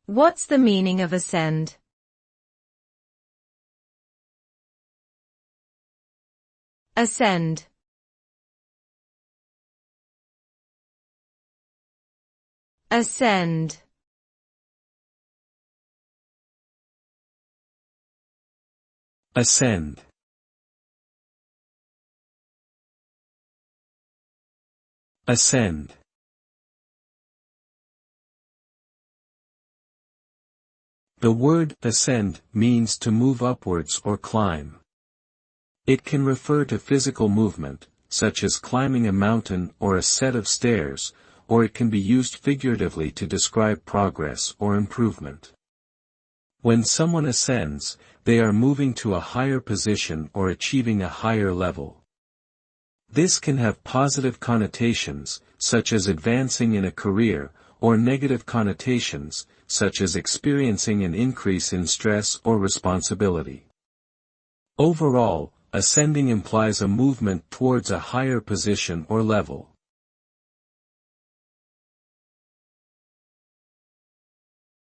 What's the meaning of ascend? Ascend. Ascend. Ascend. Ascend. The word ascend means to move upwards or climb. It can refer to physical movement, such as climbing a mountain or a set of stairs, or it can be used figuratively to describe progress or improvement. When someone ascends, they are moving to a higher position or achieving a higher level. This can have positive connotations, such as advancing in a career, or negative connotations, such as experiencing an increase in stress or responsibility. Overall, ascending implies a movement towards a higher position or level.